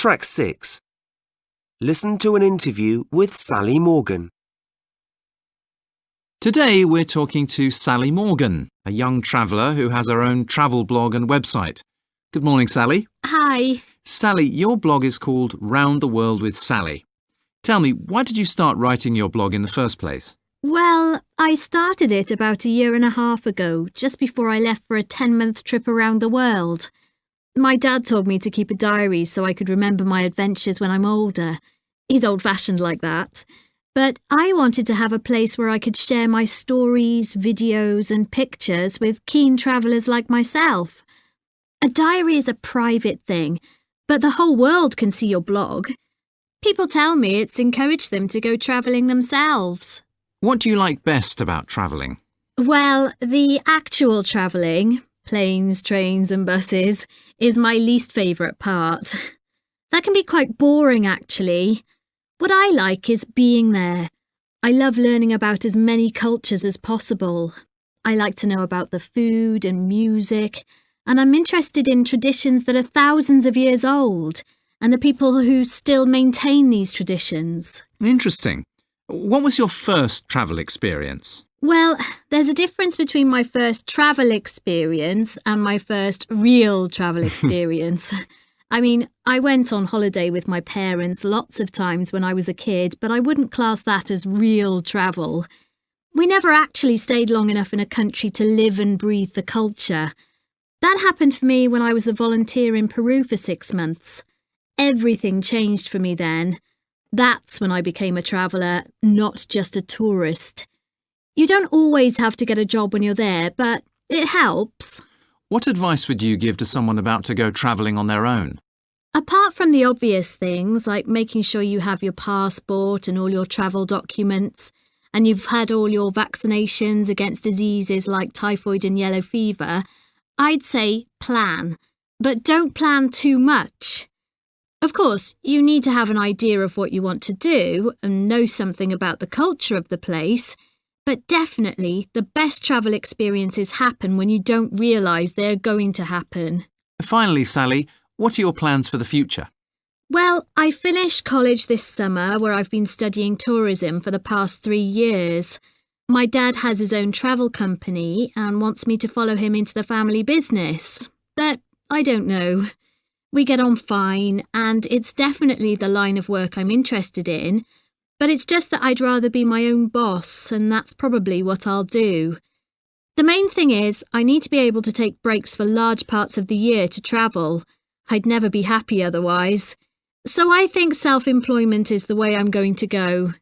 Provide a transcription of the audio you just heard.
Track 6. Listen to an interview with Sally Morgan. Today we're talking to Sally Morgan, a young traveller who has her own travel blog and website. Good morning, Sally. Hi. Sally, your blog is called Round the World with Sally. Tell me, why did you start writing your blog in the first place? Well, I started it about a year and a half ago, just before I left for a 10-month trip around the world. My dad told me to keep a diary so I could remember my adventures when I'm older. He's old-fashioned like that. But I wanted to have a place where I could share my stories, videos and pictures with keen travellers like myself. A diary is a private thing, but the whole world can see your blog. People tell me it's encouraged them to go travelling themselves. What do you like best about travelling? Well, the actual travelling, planes, trains and buses, is my least favourite part. That can be quite boring, actually. What I like is being there. I love learning about as many cultures as possible. I like to know about the food and music, and I'm interested in traditions that are thousands of years old, and the people who still maintain these traditions. Interesting. What was your first travel experience? Well, there's a difference between my first travel experience and my first real travel experience. I mean, I went on holiday with my parents lots of times when I was a kid, but I wouldn't class that as real travel. We never actually stayed long enough in a country to live and breathe the culture. That happened for me when I was a volunteer in Peru for 6 months. Everything changed for me then. That's when I became a traveller, not just a tourist. You don't always have to get a job when you're there, but it helps. What advice would you give to someone about to go travelling on their own? Apart from the obvious things, like making sure you have your passport and all your travel documents, and you've had all your vaccinations against diseases like typhoid and yellow fever, I'd say plan, but don't plan too much. Of course, you need to have an idea of what you want to do and know something about the culture of the place, but definitely the best travel experiences happen when you don't realise they're going to happen. Finally, Sally, what are your plans for the future? Well, I finished college this summer where I've been studying tourism for the past 3 years. My dad has his own travel company and wants me to follow him into the family business. But I don't know. We get on fine and it's definitely the line of work I'm interested in, but it's just that I'd rather be my own boss and that's probably what I'll do. The main thing is I need to be able to take breaks for large parts of the year to travel. I'd never be happy otherwise. So I think self-employment is the way I'm going to go.